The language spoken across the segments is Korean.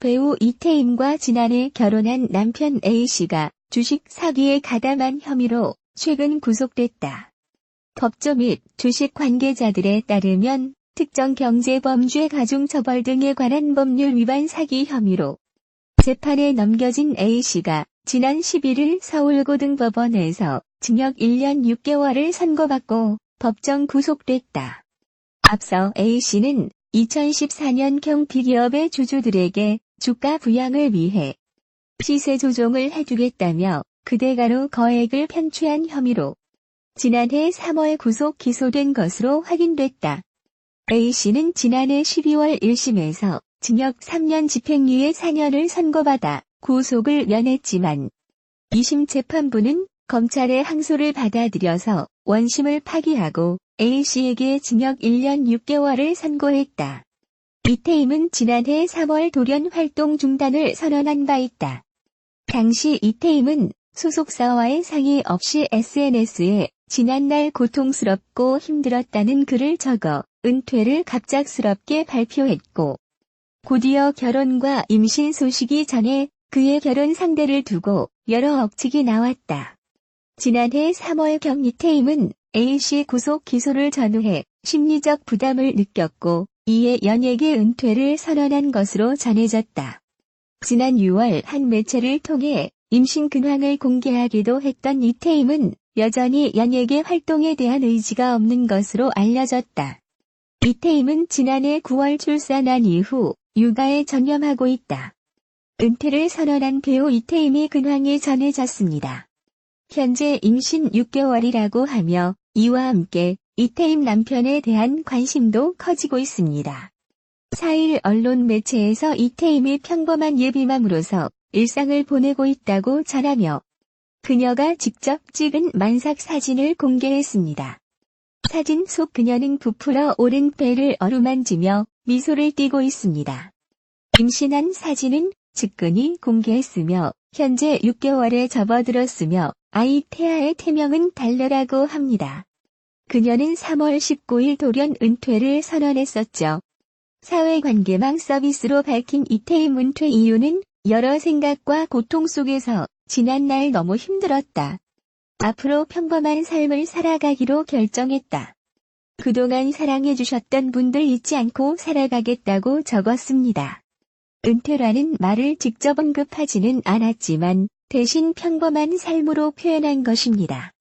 배우 이태임과 지난해 결혼한 남편 A씨가 주식 사기에 가담한 혐의로 최근 구속됐다. 법조 및 주식 관계자들에 따르면 특정 경제범죄 가중처벌 등에 관한 법률 위반 사기 혐의로 재판에 넘겨진 A씨가 지난 11일 서울고등법원에서 징역 1년 6개월을 선고받고 법정 구속됐다. 앞서 A씨는 2014년경 비기업의 주주들에게 주가 부양을 위해 시세 조종을 해주겠다며 그 대가로 거액을 편취한 혐의로 지난해 3월 구속 기소된 것으로 확인됐다. A씨는 지난해 12월 1심에서 징역 3년 집행유예 4년을 선고받아 구속을 면했지만 2심 재판부는 검찰의 항소를 받아들여서 원심을 파기하고 A씨에게 징역 1년 6개월을 선고했다. 이태임은 지난해 3월 돌연 활동 중단을 선언한 바 있다. 당시 이태임은 소속사와의 상의 없이 SNS에 지난날 고통스럽고 힘들었다는 글을 적어 은퇴를 갑작스럽게 발표했고 곧이어 결혼과 임신 소식이 전해 그의 결혼 상대를 두고 여러 억측이 나왔다. 지난해 3월경 이태임은 A씨 구속 기소를 전후해 심리적 부담을 느꼈고 이에 연예계 은퇴를 선언한 것으로 전해졌다. 지난 6월 한 매체를 통해 임신 근황을 공개하기도 했던 이태임은 여전히 연예계 활동에 대한 의지가 없는 것으로 알려졌다. 이태임은 지난해 9월 출산한 이후 육아에 전념하고 있다. 은퇴를 선언한 배우 이태임의 근황이 전해졌습니다. 현재 임신 6개월이라고 하며 이와 함께 이태임 남편에 대한 관심도 커지고 있습니다. 4일 언론 매체에서 이태임이 평범한 예비맘으로서 일상을 보내고 있다고 전하며 그녀가 직접 찍은 만삭 사진을 공개했습니다. 사진 속 그녀는 부풀어 오른 배를 어루만지며 미소를 띠고 있습니다. 임신한 사진은 측근이 공개했으며 현재 6개월에 접어들었으며 아이 태아의 태명은 달래라고 합니다. 그녀는 3월 19일 돌연 은퇴를 선언했었죠. 사회관계망 서비스로 밝힌 이태임 은퇴 이유는 여러 생각과 고통 속에서 지난날 너무 힘들었다. 앞으로 평범한 삶을 살아가기로 결정했다. 그동안 사랑해주셨던 분들 잊지 않고 살아가겠다고 적었습니다. 은퇴라는 말을 직접 언급하지는 않았지만 대신 평범한 삶으로 표현한 것입니다.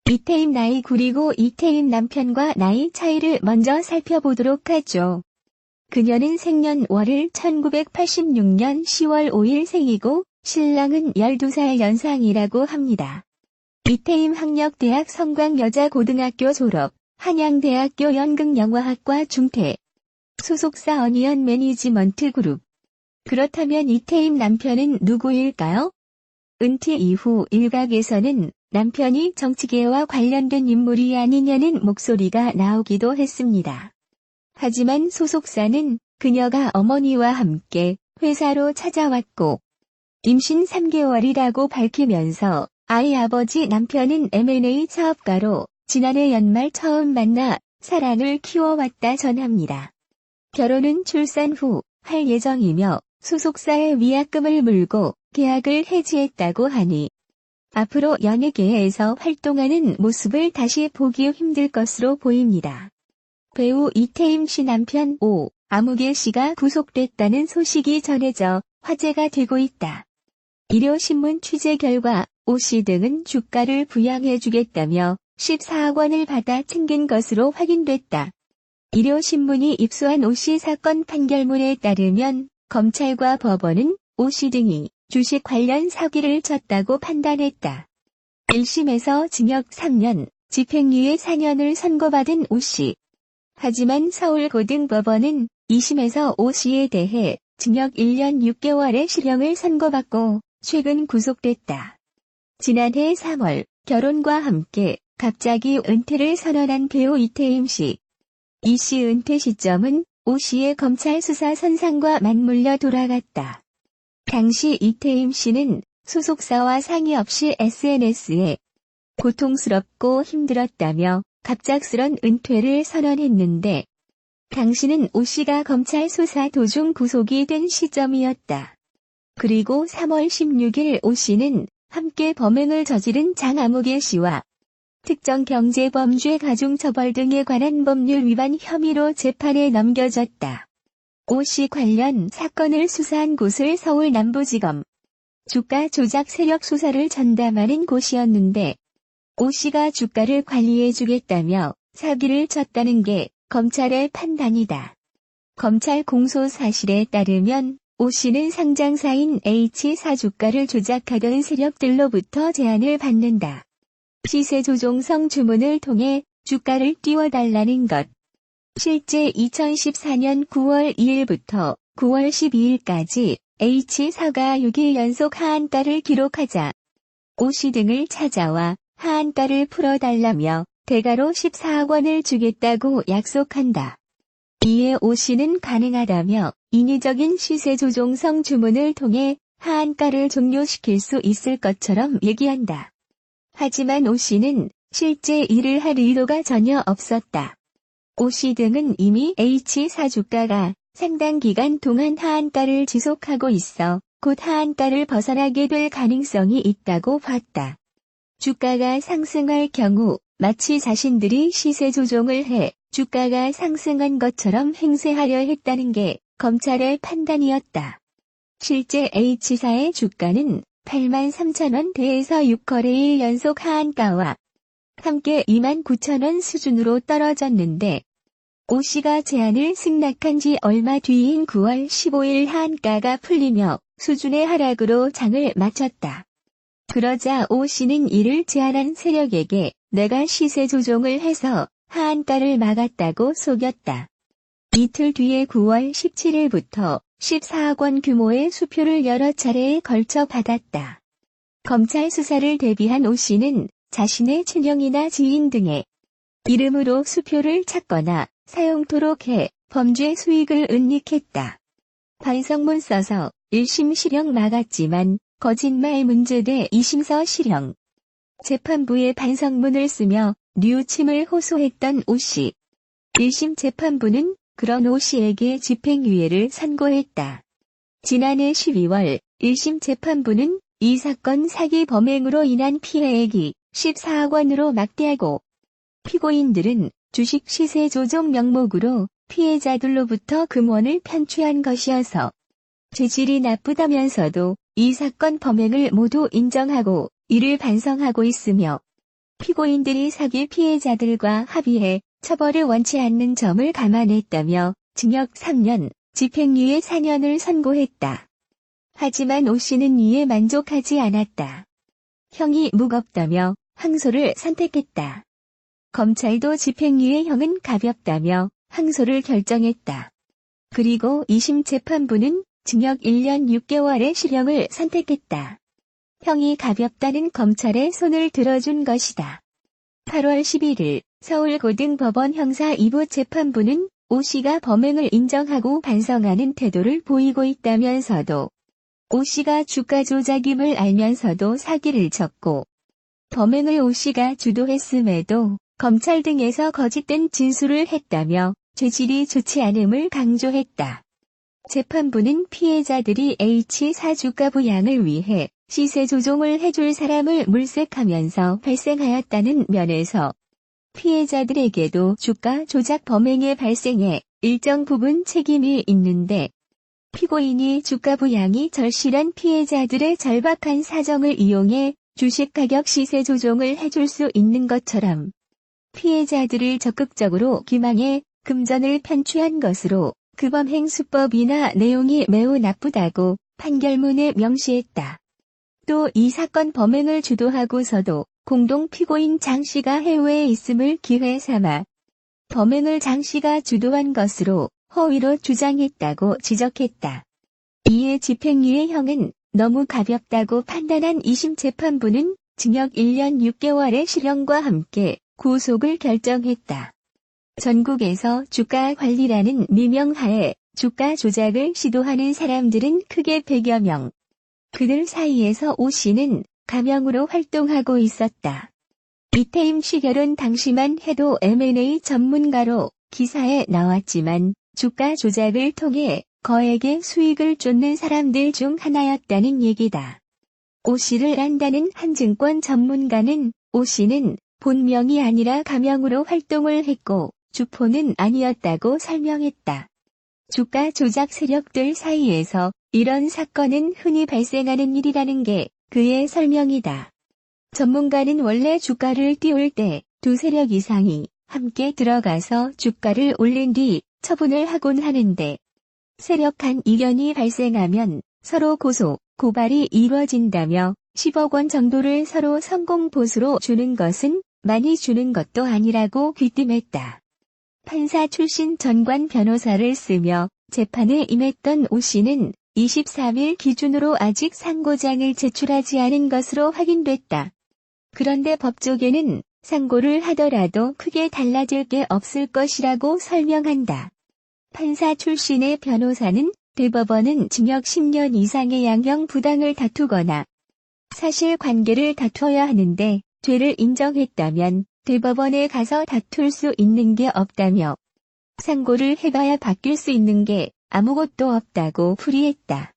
이태임 나이 그리고 이태임 남편과 나이 차이를 먼저 살펴보도록 하죠. 그녀는 생년월일 1986년 10월 5일 생이고 신랑은 12살 연상이라고 합니다. 이태임 학력대학 성광여자고등학교 졸업, 한양대학교 연극영화학과 중퇴, 소속사 어니언 매니지먼트 그룹. 그렇다면 이태임 남편은 누구일까요? 은퇴 이후 일각에서는 남편이 정치계와 관련된 인물이 아니냐는 목소리가 나오기도 했습니다. 하지만 소속사는 그녀가 어머니와 함께 회사로 찾아왔고 임신 3개월이라고 밝히면서 아이 아버지 남편은 M&A 사업가로 지난해 연말 처음 만나 사랑을 키워왔다 전합니다. 결혼은 출산 후 할 예정이며 소속사의 위약금을 물고 계약을 해지했다고 하니 앞으로 연예계에서 활동하는 모습을 다시 보기 힘들 것으로 보입니다. 배우 이태임 씨 남편 아무개 씨가 구속됐다는 소식이 전해져 화제가 되고 있다. 일요신문 취재 결과 오 씨 등은 주가를 부양해주겠다며 14억 원을 받아 챙긴 것으로 확인됐다. 일요신문이 입수한 오 씨 사건 판결문에 따르면 검찰과 법원은 오 씨 등이 주식 관련 사기를 쳤다고 판단했다. 1심에서 징역 3년, 집행유예 4년을 선고받은 오 씨. 하지만 서울고등법원은 2심에서 오 씨에 대해 징역 1년 6개월의 실형을 선고받고 최근 구속됐다. 지난해 3월 결혼과 함께 갑자기 은퇴를 선언한 배우 이태임 씨. 이 씨 은퇴 시점은 오 씨의 검찰 수사 선상과 맞물려 돌아갔다. 당시 이태임 씨는 소속사와 상의 없이 SNS에 고통스럽고 힘들었다며 갑작스런 은퇴를 선언했는데 당시는 오 씨가 검찰 수사 도중 구속이 된 시점이었다. 그리고 3월 16일 오 씨는 함께 범행을 저지른 장아무개 씨와 특정 경제범죄 가중처벌 등에 관한 법률 위반 혐의로 재판에 넘겨졌다. 오 씨 관련 사건을 수사한 곳을 서울 남부지검 주가 조작 세력 수사를 전담하는 곳이었는데 오 씨가 주가를 관리해주겠다며 사기를 쳤다는 게 검찰의 판단이다. 검찰 공소 사실에 따르면 오 씨는 상장사인 H사 주가를 조작하던 세력들로부터 제안을 받는다. 시세 조종성 주문을 통해 주가를 띄워달라는 것. 실제 2014년 9월 2일부터 9월 12일까지 H사가 6일 연속 하한가를 기록하자 오 씨 등을 찾아와 하한가를 풀어달라며 대가로 14억 원을 주겠다고 약속한다. 이에 오 씨는 가능하다며 인위적인 시세 조종성 주문을 통해 하한가를 종료시킬 수 있을 것처럼 얘기한다. 하지만 오 씨는 실제 일을 할 의도가 전혀 없었다. 오 씨 등은 이미 H사 주가가 상당 기간 동안 하한가를 지속하고 있어 곧 하한가를 벗어나게 될 가능성이 있다고 봤다. 주가가 상승할 경우 마치 자신들이 시세 조종을 해 주가가 상승한 것처럼 행세하려 했다는 게 검찰의 판단이었다. 실제 H사의 주가는 83,000원대에서 6거래일 연속 하한가와 함께 29,000원 수준으로 떨어졌는데 오 씨가 제안을 승낙한 지 얼마 뒤인 9월 15일 하한가가 풀리며 수준의 하락으로 장을 마쳤다. 그러자 오 씨는 이를 제안한 세력에게 내가 시세 조종을 해서 하한가를 막았다고 속였다. 이틀 뒤에 9월 17일부터 14억 원 규모의 수표를 여러 차례에 걸쳐 받았다. 검찰 수사를 대비한 오 씨는 자신의 친형이나 지인 등의 이름으로 수표를 찾거나 사용토록 해 범죄 수익을 은닉했다. 반성문 써서 1심 실형 막았지만 거짓말 문제돼 2심서 실형. 재판부에 반성문을 쓰며 뉘우침을 호소했던 오 씨. 1심 재판부는 그런 오 씨에게 집행유예를 선고했다. 지난해 12월 1심 재판부는 이 사건 사기 범행으로 인한 피해액이 14억 원으로 막대하고 피고인들은 주식 시세 조정 명목으로 피해자들로부터 금원을 편취한 것이어서 죄질이 나쁘다면서도 이 사건 범행을 모두 인정하고 이를 반성하고 있으며 피고인들이 사기 피해자들과 합의해 처벌을 원치 않는 점을 감안했다며 징역 3년, 집행유예 4년을 선고했다. 하지만 오 씨는 이에 만족하지 않았다. 형이 무겁다며 항소를 선택했다. 검찰도 집행유예형은 가볍다며 항소를 결정했다. 그리고 2심 재판부는 징역 1년 6개월의 실형을 선택했다. 형이 가볍다는 검찰의 손을 들어준 것이다. 8월 11일 서울고등법원 형사 2부 재판부는 오 씨가 범행을 인정하고 반성하는 태도를 보이고 있다면서도 오 씨가 주가 조작임을 알면서도 사기를 쳤고 범행을 오 씨가 주도했음에도 검찰 등에서 거짓된 진술을 했다며 죄질이 좋지 않음을 강조했다. 재판부는 피해자들이 H사 주가 부양을 위해 시세 조종을 해줄 사람을 물색하면서 발생하였다는 면에서 피해자들에게도 주가 조작 범행의 발생에 일정 부분 책임이 있는데 피고인이 주가 부양이 절실한 피해자들의 절박한 사정을 이용해 주식 가격 시세 조종을 해줄 수 있는 것처럼 피해자들을 적극적으로 기망해 금전을 편취한 것으로 그 범행 수법이나 내용이 매우 나쁘다고 판결문에 명시했다. 또 이 사건 범행을 주도하고서도 공동 피고인 장 씨가 해외에 있음을 기회 삼아 범행을 장 씨가 주도한 것으로 허위로 주장했다고 지적했다. 이에 집행유예형은 너무 가볍다고 판단한 2심 재판부는 징역 1년 6개월의 실형과 함께 구속을 결정했다. 전국에서 주가 관리라는 미명하에 주가 조작을 시도하는 사람들은 크게 100여 명. 그들 사이에서 오 씨는 가명으로 활동하고 있었다. 이태임 씨 결혼 당시만 해도 M&A 전문가로 기사에 나왔지만 주가 조작을 통해 거액의 수익을 쫓는 사람들 중 하나였다는 얘기다. 오 씨를 안다는 한 증권 전문가는 오 씨는 본명이 아니라 가명으로 활동을 했고 주포는 아니었다고 설명했다. 주가 조작 세력들 사이에서 이런 사건은 흔히 발생하는 일이라는 게 그의 설명이다. 전문가는 원래 주가를 띄울 때 두 세력 이상이 함께 들어가서 주가를 올린 뒤 처분을 하곤 하는데 세력 간 이견이 발생하면 서로 고소, 고발이 이루어진다며 10억 원 정도를 서로 성공 보수로 주는 것은 많이 주는 것도 아니라고 귀띔했다. 판사 출신 전관 변호사를 쓰며 재판에 임했던 오 씨는 23일 기준으로 아직 상고장을 제출하지 않은 것으로 확인됐다. 그런데 법조계는 상고를 하더라도 크게 달라질 게 없을 것이라고 설명한다. 판사 출신의 변호사는 대법원은 징역 10년 이상의 양형 부당을 다투거나 사실관계를 다투어야 하는데 죄를 인정했다면 대법원에 가서 다툴 수 있는 게 없다며 상고를 해봐야 바뀔 수 있는 게 아무것도 없다고 풀이했다.